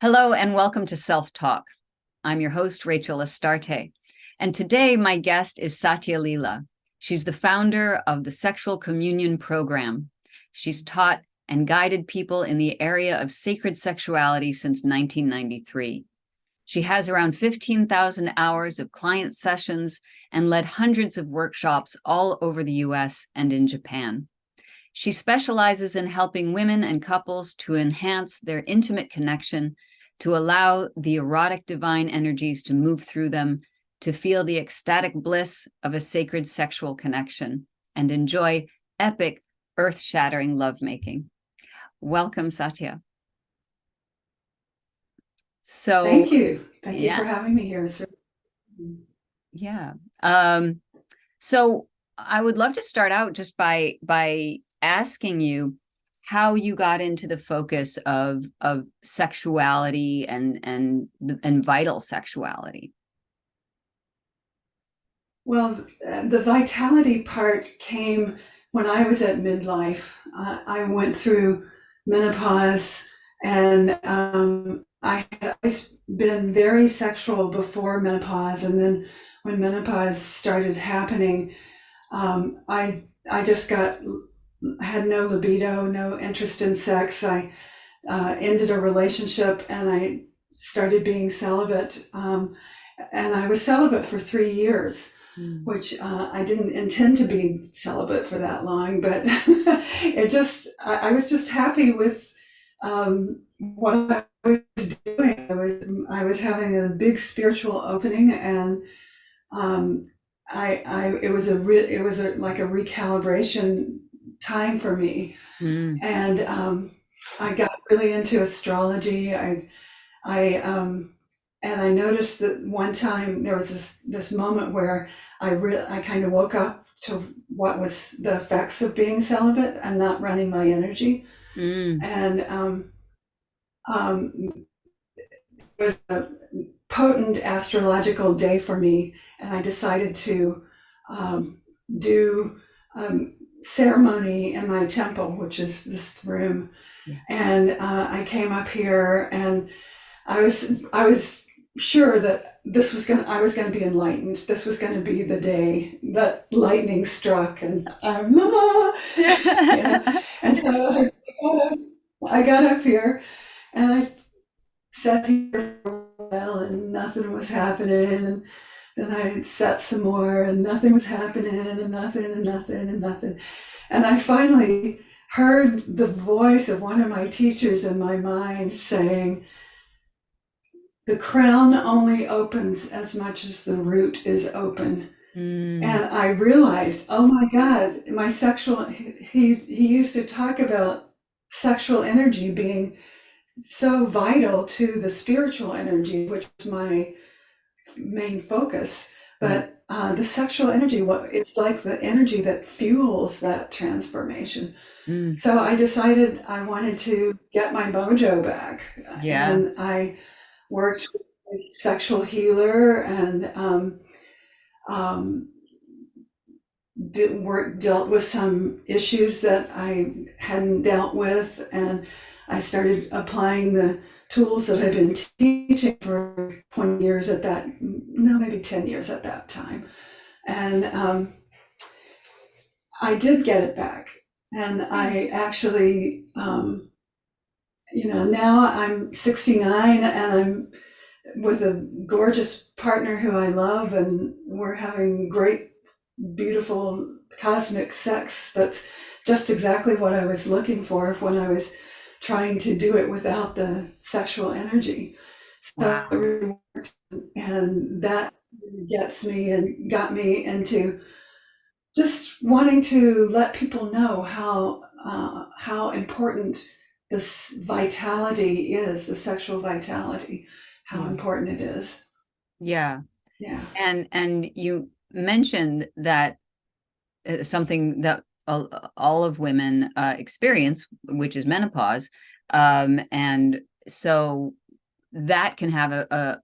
Hello and welcome to Self Talk. I'm your host, Rachel Astarte. And today my guest is Satya Lila. She's the founder of the Sexual Communion Program. She's taught and guided people in the area of sacred sexuality since 1993. She has around 15,000 hours of client sessions and led hundreds of workshops all over the US and in Japan. She specializes in helping women and couples to enhance their intimate connection, to allow the erotic divine energies to move through them, to feel the ecstatic bliss of a sacred sexual connection, and enjoy epic, earth-shattering lovemaking. Welcome, Satya. Thank you. Thank you for having me here. Yeah. So I would love to start out just by asking you how you got into the focus of sexuality and vital sexuality. Well, the vitality part came when I was at midlife. I went through menopause, and I've been very sexual before menopause, and then when menopause started happening, I just had no libido, no interest in sex. I ended a relationship and I started being celibate. And I was celibate for 3 years, which I didn't intend to be celibate for that long, but I was just happy with what I was doing. I was having a big spiritual opening, and it was like a recalibration time for me. And I got really into astrology. And I noticed that one time there was this moment where I kind of woke up to what was the effects of being celibate and not running my energy. And it was a potent astrological day for me, and I decided to do ceremony in my temple, which is this room. And I came up here, and I was sure that I was going to be enlightened. This was going to be the day that lightning struck, and and so I got up here, and I sat here for a while, and nothing was happening. And then I sat some more, and nothing was happening, and nothing, and nothing, and nothing. And I finally heard the voice of one of my teachers in my mind saying, "The crown only opens as much as the root is open." And I realized, oh my God, he used to talk about sexual energy being so vital to the spiritual energy, which is my main focus. But the sexual energy, it's like the energy that fuels that transformation. So I decided I wanted to get my mojo back. And I worked with a sexual healer, and dealt with some issues that I hadn't dealt with, and I started applying the tools that I've been teaching for 20 years at that, no, maybe 10 years at that time. And I did get it back. And I actually, now I'm 69, and I'm with a gorgeous partner who I love, and we're having great, beautiful cosmic sex. That's just exactly what I was looking for when I was trying to do it without the sexual energy. So it really worked, and that gets me and got me into just wanting to let people know how important this vitality is, the sexual vitality, how important it is. Yeah. Yeah. And you mentioned that something that all of women experience, which is menopause. And so that can have a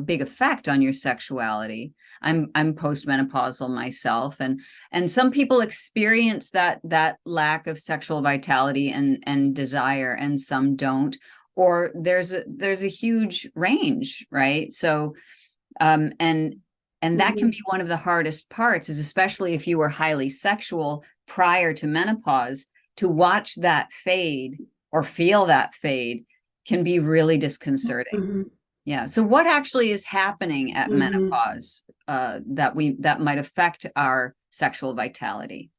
big effect on your sexuality. I'm postmenopausal myself, and some people experience that lack of sexual vitality and desire, and some don't. or there's a huge range, right? So and that can be one of the hardest parts, is especially if you were highly sexual prior to menopause, to watch that fade or feel that fade can be really disconcerting. Mm-hmm. Yeah. So what actually is happening at Mm-hmm. menopause that might affect our sexual vitality?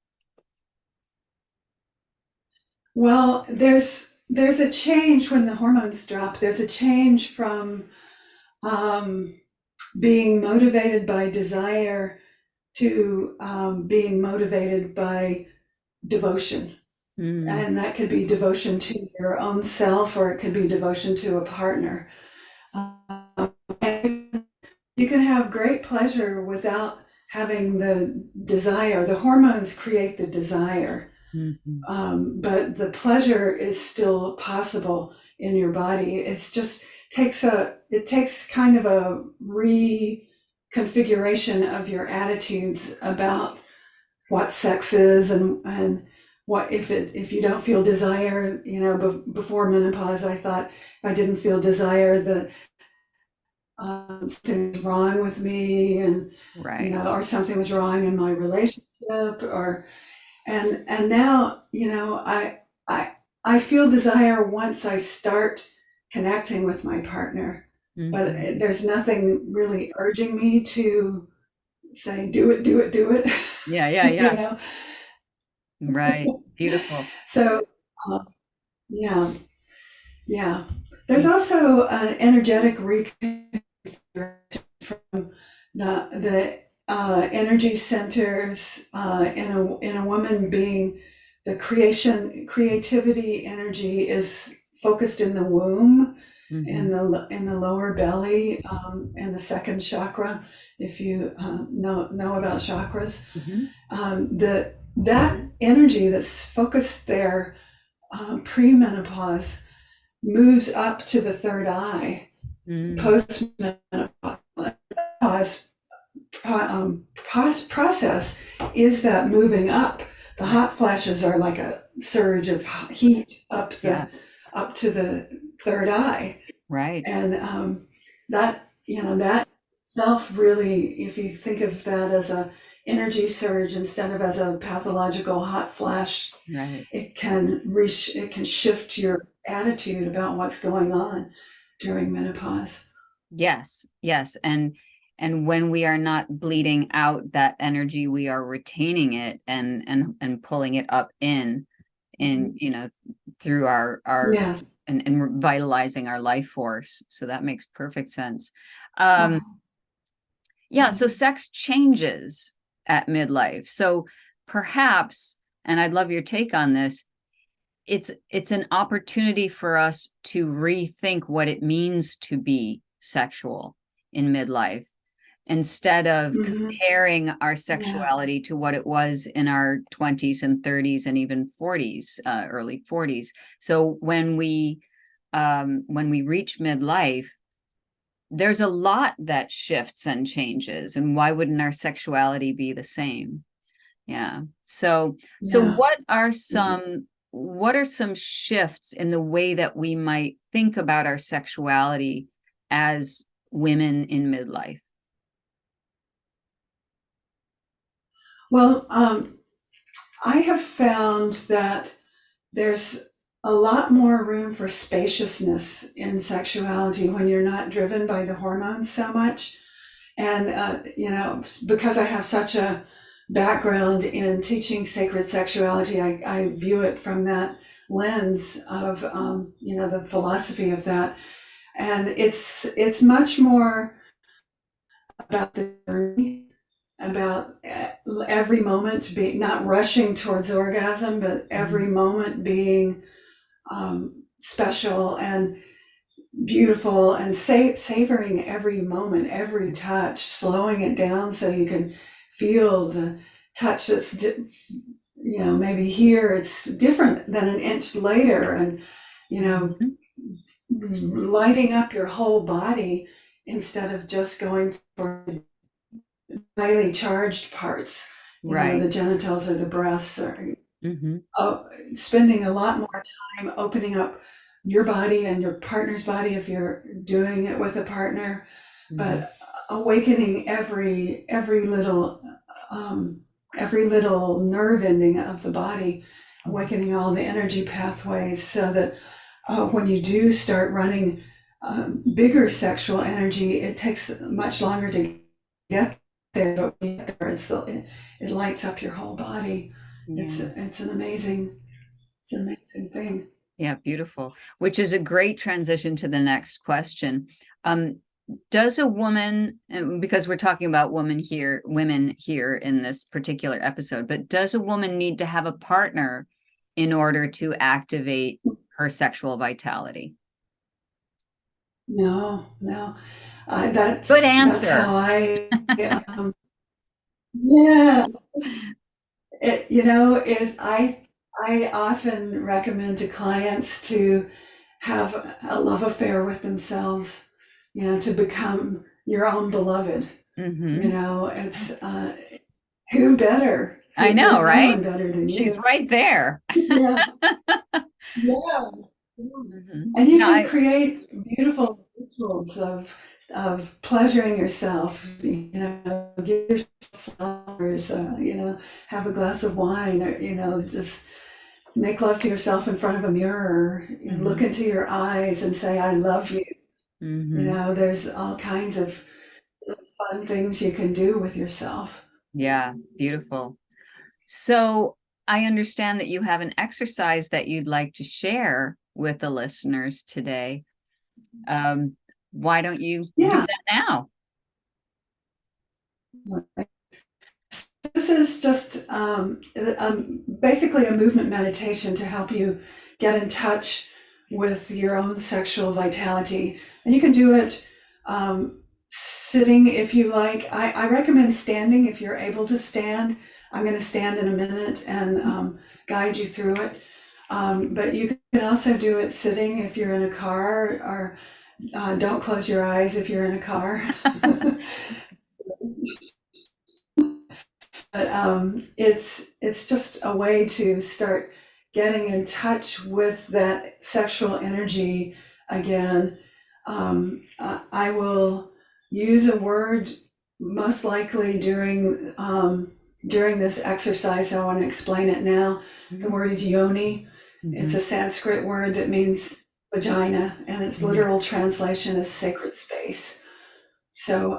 Well, there's a change when the hormones drop. There's a change from um, being motivated by desire to being motivated by devotion. Mm, And that could be devotion to your own self, or it could be devotion to a partner. And you can have great pleasure without having the desire. The hormones create the desire, mhm. but the pleasure is still possible in your body. It's just it takes kind of a reconfiguration of your attitudes about what sex is, and what if you don't feel desire. Before menopause, I thought if I didn't feel desire, that something was wrong with me, and Right. or something was wrong in my relationship, or and now, I I feel desire once I start connecting with my partner, but Mhm. there's nothing really urging me to say, do it, do it, do it. Yeah, yeah, you yeah. know. Right. Beautiful. So uh, yeah, yeah. There's also an energetic reconfiguration from the energy centers in a woman being the creativity energy is focused in the womb, Mm-hmm. in the lower belly, and the second chakra. If you know about chakras, Mm-hmm. the that energy that's focused there pre-menopause moves up to the third eye. Mm, Post-menopause process is that moving up. The right. hot flashes are like a surge of heat Yeah. up to the third eye, Right. and that self really, if you think of that as a energy surge instead of as a pathological hot flash, Right. it can shift your attitude about what's going on during menopause. Yes. Yes. And when we are not bleeding out that energy, we are retaining it and pulling it up in, Mhm. through our Yes. and revitalizing our life force. So that makes perfect sense. Um, Oh. yeah, so sex changes at midlife. So perhaps, and I'd love your take on this, it's an opportunity for us to rethink what it means to be sexual in midlife, instead of Hmm. comparing our Yeah. sexuality to what it was in our 20s and 30s and even 40s, early 40s. So when we reach midlife, there's a lot that shifts and changes, and why wouldn't our sexuality be the same? Yeah. So Yeah. what are some shifts in the way that we might think about our sexuality as women in midlife? Well, I have found that there's a lot more room for spaciousness in sexuality when you're not driven by the hormones so much. And, because I have such a background in teaching sacred sexuality, I view it from that lens of, the philosophy of that. And it's much more about the journey, about every moment being not rushing towards orgasm, but every Mhm. moment being special and beautiful, and savoring every moment, every touch, slowing it down so you can feel the touch that's maybe here it's different than an inch later, and you know Mhm. lighting up your whole body instead of just going for highly charged parts, Right. the genitals or the breasts, or Hmm. spending a lot more time opening up your body and your partner's body if you're doing it with a partner, Mm-hmm. but awakening um, every little nerve ending of the body, awakening all the energy pathways, so that when you do start running bigger sexual energy, it takes much longer to get there, but when you get there, it lights up your whole body. Yeah. It's an amazing thing. Yeah, beautiful. Which is a great transition to the next question. Um, does a woman, and because we're talking about women here in this particular episode, but does a woman need to have a partner in order to activate her sexual vitality? No, no, Good that's answer. how yeah. I often recommend to clients to have a love affair with themselves, to become your own beloved. Mm-hmm. It's who better? I know, There's no right? one better than She's you. right there. Yeah, yeah. Mm-hmm. And you Yeah, can create beautiful rituals of pleasuring yourself. Give yourself flowers. Have a glass of wine, or just make love to yourself in front of a mirror. Look mm-hmm. into your eyes and say, "I love you." Mm-hmm. There's all kinds of fun things you can do with yourself. Yeah, beautiful. So I understand that you have an exercise that you'd like to share with the listeners today. Um, why don't you do Yeah. that now? This is just basically a movement meditation to help you get in touch with your own sexual vitality. And you can do it sitting if you like. I recommend standing if you're able to stand. I'm going to stand in a minute and guide you through it. But you can also do it sitting if you're in a car, or don't close your eyes if you're in a car. But it's just a way to start getting in touch with that sexual energy again. I will use a word most likely during this exercise. I want to explain it now. The word is yoni. It's Mm-hmm. a Sanskrit word that means vagina, and its Mm-hmm. literal translation is sacred space. So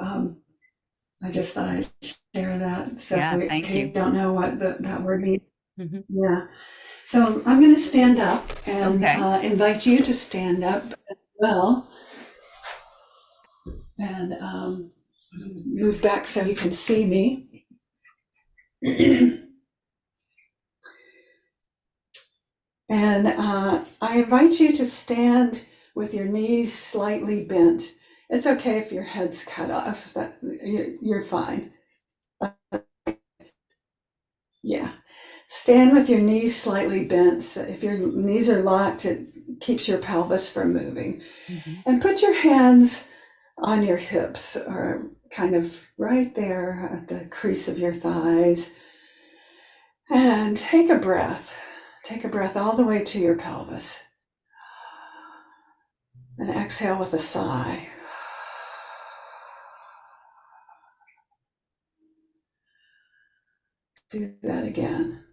I just thought I'd share that. So Yeah, in thank case you. you don't know what that word means. Mm-hmm. Yeah. So I'm going to stand up and Okay. invite you to stand up as well, and move back so you can see me. And I invite you to stand with your knees slightly bent. It's okay if your head's cut off. You're fine. Yeah. Stand with your knees slightly bent. So if your knees are locked, it keeps your pelvis from moving. Mm-hmm. And put your hands on your hips, or kind of right there at the crease of your thighs. And take a breath. Take a breath all the way to your pelvis. And exhale with a sigh. Do that again.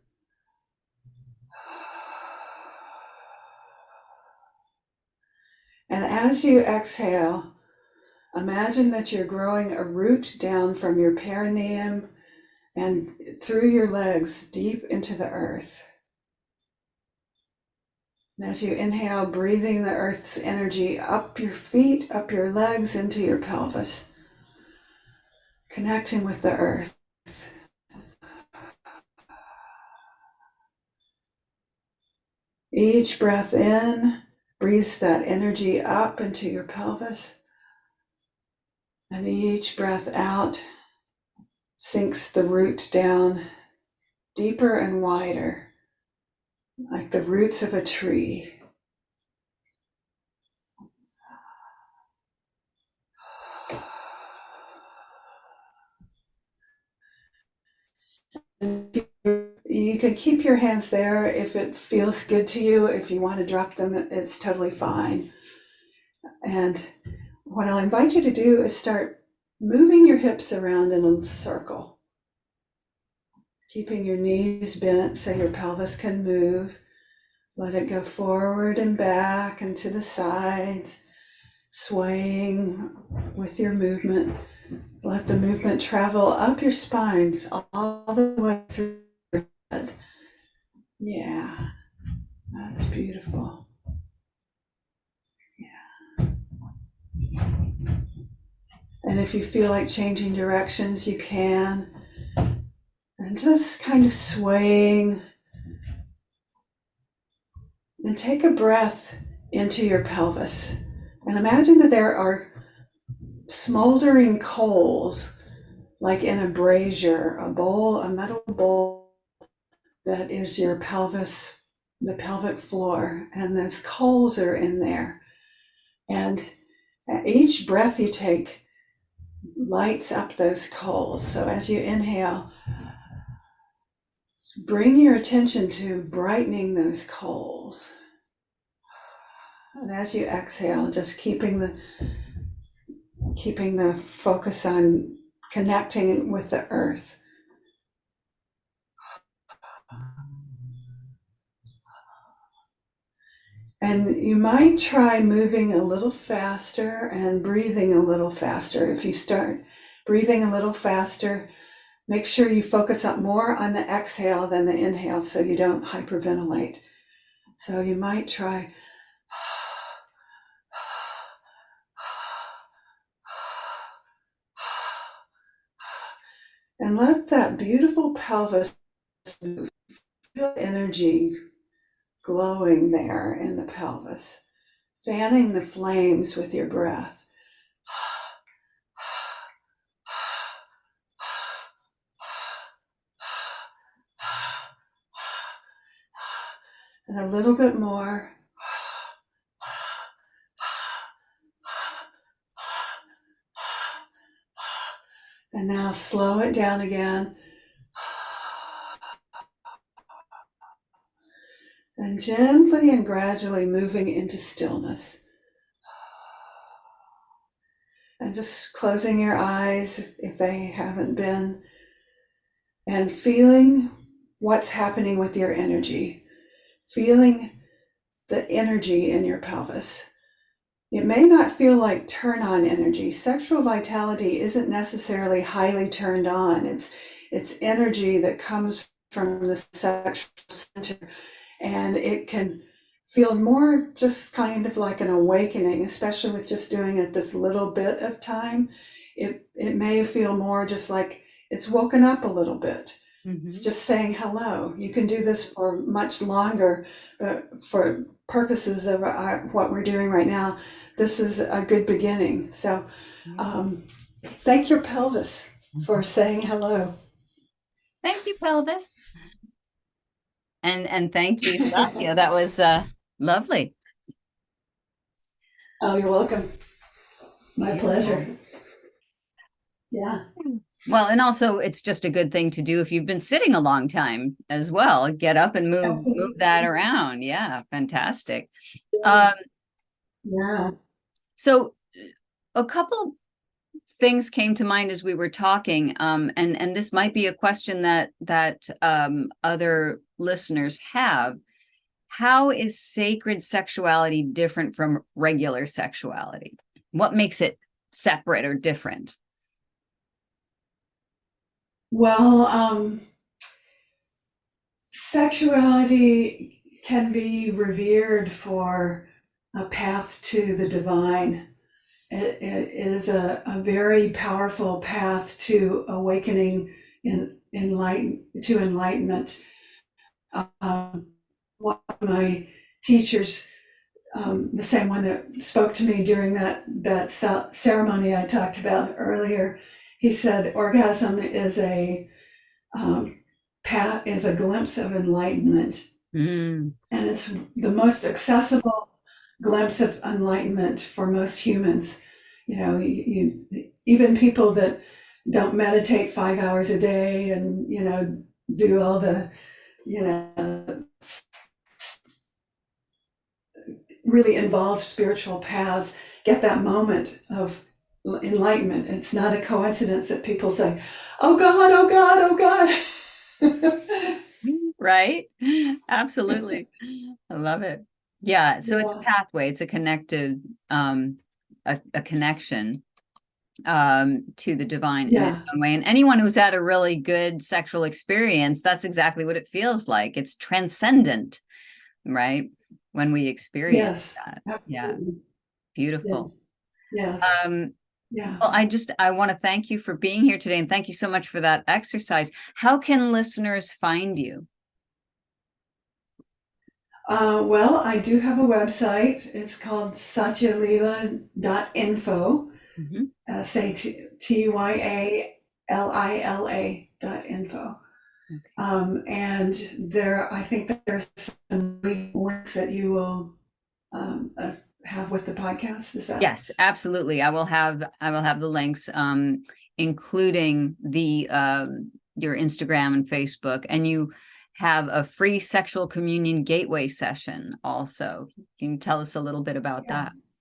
And as you exhale, imagine that you're growing a root down from your perineum and through your legs deep into the earth. And as you inhale, breathing the earth's energy up your feet, up your legs, into your pelvis, connecting with the earth. Each breath in breathes that energy up into your pelvis, and each breath out sinks the root down deeper and wider, like the roots of a tree. You you can keep your hands there if it feels good to you. If you want to drop them, it's totally fine. And what I'll invite you to do is start moving your hips around in a circle, keeping your knees bent so your pelvis can move. Let it go forward and back and to the sides, swaying with your movement. Let the movement travel up your spine, all the way through your head. Yeah, that's beautiful. Yeah. And if you feel like changing directions, you can. And just kind of swaying. And take a breath into your pelvis. And imagine that there are smoldering coals, like in a brazier, a bowl, a metal bowl that is your pelvis, the pelvic floor, and those coals are in there. And at each breath you take lights up those coals. So as you inhale, bring your attention to brightening those coals. And as you exhale, just keeping the focus on connecting with the earth. And you might try moving a little faster and breathing a little faster. If you start breathing a little faster, make sure you focus up more on the exhale than the inhale so you don't hyperventilate. So you might try and let that beautiful pelvis move. Feel energy glowing there in the pelvis, fanning the flames with your breath. And a little bit more. And now slow it down again. And gently and gradually moving into stillness. And just closing your eyes if they haven't been. And feeling what's happening with your energy. Feeling the energy in your pelvis. It may not feel like turn-on energy. Sexual vitality isn't necessarily highly turned on. It's energy that comes from the sexual center, and it can feel more just kind of like an awakening, especially with just doing it this little bit of time. It may feel more just like it's woken up a little bit. Mm-hmm. It's just saying hello. You can do this for much longer, but for purposes of what we're doing right now, this is a good beginning. So thank your pelvis for saying hello. Thank you, pelvis. And thank you, Satya. That was lovely. Oh, you're welcome. My pleasure. Yeah. Well, and also it's just a good thing to do if you've been sitting a long time as well. Get up and move that around. Yeah, fantastic. Yeah. So a couple things came to mind as we were talking, and this might be a question that other listeners have. How is sacred sexuality different from regular sexuality? What makes it separate or different? Well, sexuality can be revered for a path to the divine. It is a very powerful path to awakening to enlightenment. One of my teachers, the same one that spoke to me during that ceremony I talked about earlier, he said orgasm is a glimpse of enlightenment. And it's the most accessible glimpse of enlightenment for most humans. You know, even people that don't meditate 5 hours a day and, do all the you know, really involved spiritual paths get that moment of enlightenment. It's not a coincidence that people say, "Oh God, oh God, oh God." Right? Absolutely. I love it. Yeah. So it's a Yeah, pathway. It's a connected, a connection to the divine in its yeah, own way. And anyone who's had a really good sexual experience, that's exactly what it feels like. It's transcendent, right? When we experience yes, that. Yeah. absolutely. Beautiful. Yes, yes, Um, yeah. well, I want to thank you for being here today, and thank you so much for that exercise. How can listeners find you? Well, I do have a website. It's called satyalila.info. Mhm. Say TYALILA.info. Okay. And there, I think that there's some links that you will have with the podcast. Is that? Yes, absolutely. I will have the links, including the your Instagram and Facebook, and you have a free sexual communion gateway session also. Can you tell us a little bit about that? Yes,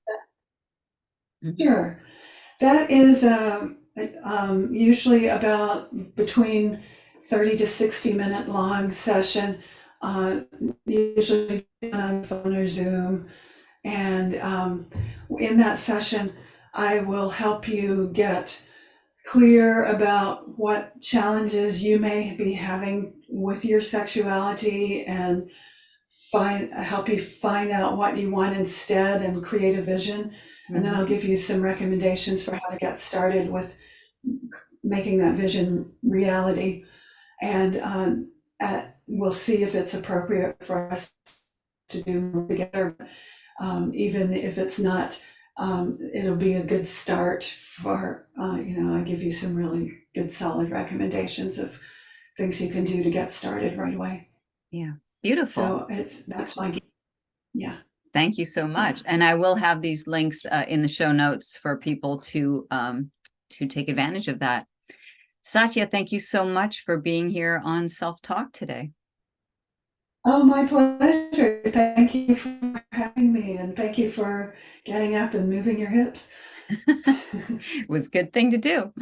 Mhm. sure. That is usually about between 30 to 60-minute long session, uh, usually on phone or Zoom. And in that session, I will help you get clear about what challenges you may be having with your sexuality and help you find out what you want instead and create a vision. And then I'll Mhm. give you some recommendations for how to get started with making that vision reality. And we'll see if it's appropriate for us to do together. Even if it's not, it'll be a good start for, I give you some really good solid recommendations of things you can do to get started right away. Yeah, beautiful. So that's my, yeah, Thank you so yeah. much. And I will have these links in the show notes for people to take advantage of that. Satya, thank you so much for being here on Self Talk today. Oh, my pleasure. Thank you for having me and thank you for getting up and moving your hips. It was a good thing to do.